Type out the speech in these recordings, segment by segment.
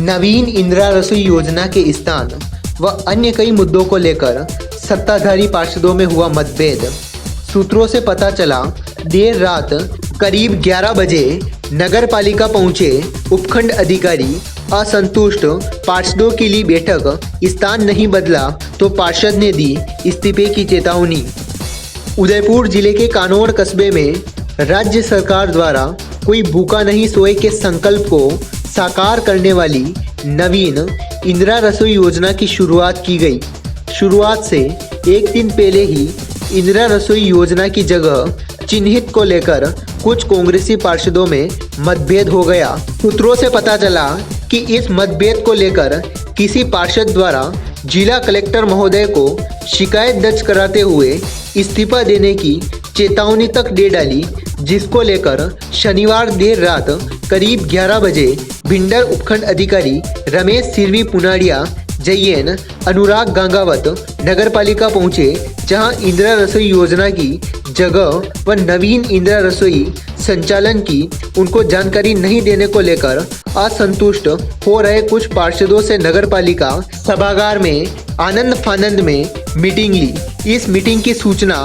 नवीन इंदिरा रसोई योजना के स्थान व अन्य कई मुद्दों को लेकर सत्ताधारी पार्षदों में हुआ मतभेद। सूत्रों से पता चला, देर रात करीब 11 बजे नगर पालिका पहुंचे उपखंड अधिकारी असंतुष्ट पार्षदों के लिए बैठक स्थान नहीं बदला तो पार्षद ने दी इस्तीफे की चेतावनी। उदयपुर जिले के कानौड़ कस्बे में राज्य सरकार द्वारा कोई भूखा नहीं सोए के संकल्प को साकार करने वाली नवीन इंदिरा रसोई योजना की शुरुआत की गई। शुरुआत से एक दिन पहले ही इंदिरा रसोई योजना की जगह चिन्हित को लेकर कुछ कांग्रेसी पार्षदों में मतभेद हो गया। सूत्रों से पता चला कि इस मतभेद को लेकर किसी पार्षद द्वारा जिला कलेक्टर महोदय को शिकायत दर्ज कराते हुए इस्तीफा देने की चेतावनी तक दे डाली, जिसको लेकर शनिवार देर रात करीब 11 बजे भिंडर उपखंड अधिकारी रमेश सिरवी पुनाड़िया जैन अनुराग गंगावत नगर पालिका पहुंचे, जहां इंदिरा रसोई योजना की जगह व नवीन इंदिरा रसोई संचालन की उनको जानकारी नहीं देने को लेकर असंतुष्ट हो रहे कुछ पार्षदों से नगर पालिका सभागार में आनंद फानंद में मीटिंग ली। इस मीटिंग की सूचना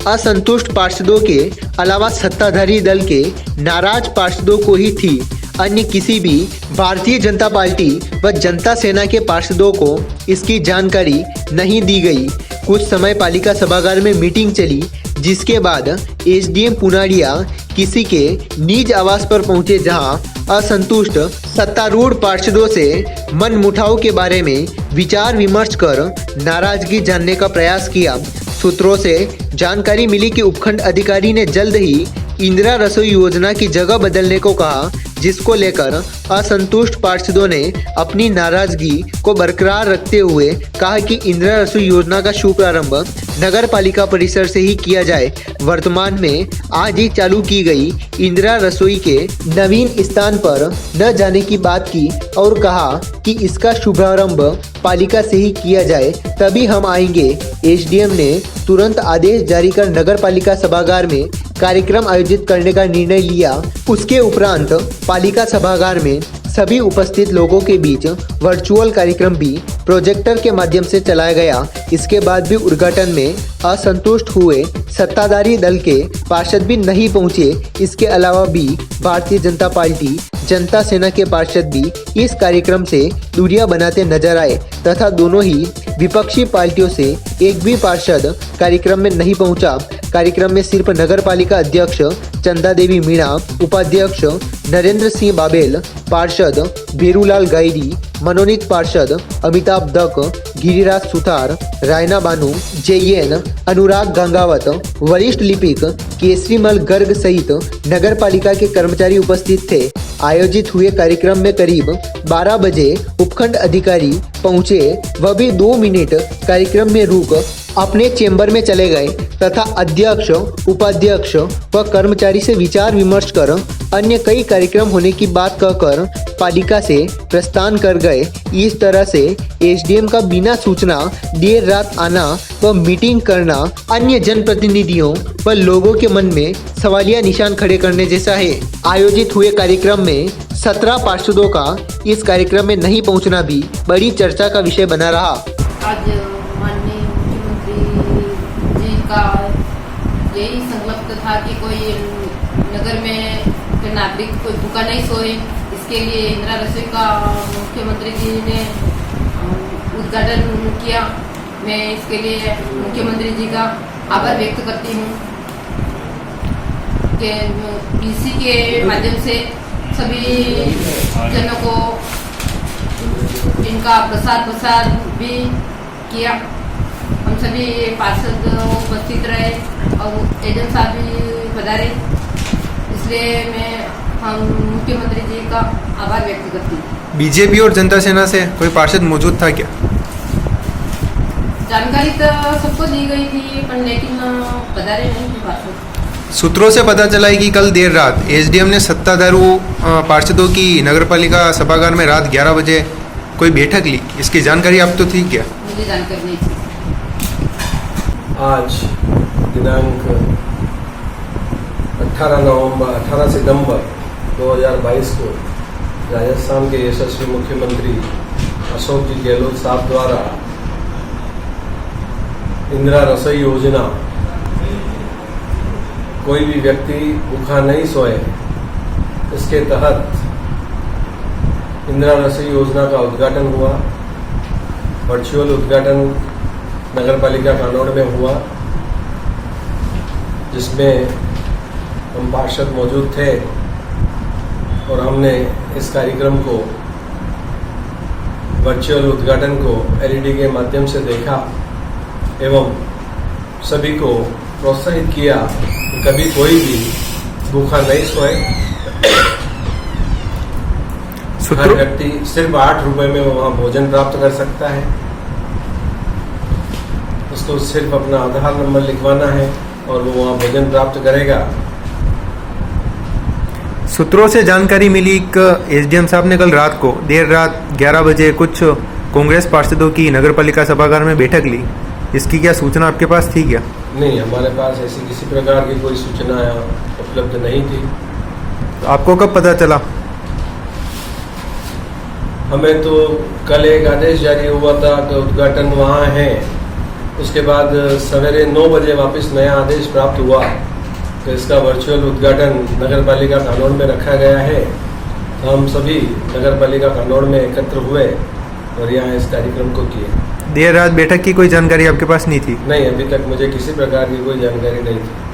असंतुष्ट पार्षदों के अलावा सत्ताधारी दल के नाराज पार्षदों को ही थी। अन्य किसी भी भारतीय जनता पार्टी व जनता सेना के पार्षदों को इसकी जानकारी नहीं दी गई। कुछ समय पालिका सभागार में मीटिंग चली, जिसके बाद एसडीएम पुनाड़िया किसी के निज आवास पर पहुंचे, जहां असंतुष्ट सत्तारूढ़ पार्षदों से मनमुटाव के बारे में विचार विमर्श कर नाराजगी जानने का प्रयास किया। सूत्रों से जानकारी मिली कि उपखंड अधिकारी ने जल्द ही इंदिरा रसोई योजना की जगह बदलने को कहा, जिसको लेकर असंतुष्ट पार्षदों ने अपनी नाराजगी को बरकरार रखते हुए कहा कि इंदिरा रसोई योजना का शुभारंभ नगर पालिका परिसर से ही किया जाए। वर्तमान में आज ही चालू की गई इंदिरा रसोई के नवीन स्थान पर न जाने की बात की और कहा कि इसका शुभारंभ पालिका से ही किया जाए, तभी हम आएंगे। एसडीएम ने तुरंत आदेश जारी कर नगर पालिका सभागार में कार्यक्रम आयोजित करने का निर्णय लिया। उसके उपरांत पालिका सभागार में सभी उपस्थित लोगों के बीच वर्चुअल कार्यक्रम भी प्रोजेक्टर के माध्यम से चलाया गया। इसके बाद भी उद्घाटन में असंतुष्ट हुए सत्ताधारी दल के पार्षद भी नहीं पहुंचे। इसके अलावा भी भारतीय जनता पार्टी जनता सेना के पार्षद भी इस कार्यक्रम से दूरियां बनाते नजर आए तथा दोनों ही विपक्षी पार्टियों से एक भी पार्षद कार्यक्रम में नहीं पहुंचा। कार्यक्रम में सिर्फ नगर पालिका अध्यक्ष चंदा देवी मीणा, उपाध्यक्ष नरेंद्र सिंह बाबेल, पार्षद बेरूलाल गायरी, मनोनीत पार्षद अमिताभ दक, गिरिराज सुतार, रायना बानू, जैन अनुराग गंगावत, वरिष्ठ लिपिक केसरीमल गर्ग सहित नगर पालिका के कर्मचारी उपस्थित थे। आयोजित हुए कार्यक्रम में करीब 12 बजे उपखंड अधिकारी पहुंचे, वह भी 2 मिनट कार्यक्रम में रुक अपने चेंबर में चले गए तथा अध्यक्ष, उपाध्यक्ष व कर्मचारी से विचार विमर्श कर अन्य कई कार्यक्रम होने की बात कहकर पालिका से प्रस्थान कर गए। इस तरह से एसडीएम का बिना सूचना देर रात आना व मीटिंग करना अन्य जनप्रतिनिधियों व लोगों के मन में सवालिया निशान खड़े करने जैसा है। आयोजित हुए कार्यक्रम में 17 पार्षदों का इस कार्यक्रम में नहीं पहुंचना भी बड़ी चर्चा का विषय बना रहा। आज माननीय मुख्यमंत्री जी का यही संकल्प था कि कोई नगर में के नागरिक कोई भूखा नहीं सोए, इसके लिए इंदिरा रसोई का मुख्यमंत्री जी ने उद्घाटन किया। मैं इसके लिए मुख्यमंत्री जी का आभार व्यक्त करती हूँ कि इसी के माध्यम से सभी जनों को इनका प्रसार भी किया। हम सभी पार्षद उपस्थित रहे और एजेंट साहब भी पधारे, इसलिए मैं हम मुख्यमंत्री जी का आभार व्यक्त करती हूँ। बीजेपी और जनता सेना से कोई पार्षद मौजूद था क्या? जानकारी तो सबको दी गई थी, पर लेकिन पधारे नहीं थे पार्षद। सूत्रों से पता चला है कि कल देर रात एसडीएम ने सत्ताधारी पार्षदों की नगरपालिका सभागार में रात 11 बजे कोई बैठक ली। इसकी जानकारी आप तो थी क्या? मुझे जानकारी नहीं थी। आज दिनांक 18 सितंबर 2022 को राजस्थान के यशस्वी मुख्यमंत्री अशोक जी गहलोत साहब द्वारा इंदिरा रसोई योजना, कोई भी व्यक्ति भूखा नहीं सोए, इसके तहत इंदिरा रसोई योजना का उद्घाटन हुआ। वर्चुअल उद्घाटन नगर पालिका कानौड़ में हुआ, जिसमें हम पार्षद मौजूद थे और हमने इस कार्यक्रम को, वर्चुअल उद्घाटन को एलईडी के माध्यम से देखा एवं सभी को प्रोत्साहित किया कि कभी कोई भी भूखा नहीं सोए। हर व्यक्ति सिर्फ 8 रुपए में वहाँ भोजन प्राप्त कर सकता है। उसको सिर्फ अपना आधार नंबर लिखवाना है और वो वहाँ भोजन प्राप्त करेगा। सूत्रों से जानकारी मिली कि एसडीएम साहब ने कल रात को देर रात 11 बजे कुछ कांग्रेस पार्षदों की नगर पालिका सभागार में बैठक ली। इसकी क्या सूचना आपके पास थी क्या? नहीं, हमारे पास ऐसी किसी प्रकार की कोई सूचना उपलब्ध नहीं थी। तो आपको कब पता चला? हमें तो कल एक आदेश जारी हुआ था कि उद्घाटन वहाँ है। उसके बाद सवेरे 9 बजे वापस नया आदेश प्राप्त हुआ कि इसका वर्चुअल उद्घाटन नगर पालिका कानौड़ में रखा गया है। तो हम सभी नगर पालिका कानौड़ में एकत्र हुए और यहाँ इस कार्यक्रम को किए। देर रात बैठक की कोई जानकारी आपके पास नहीं थी? नहीं, अभी तक मुझे किसी प्रकार की कोई जानकारी नहीं थी।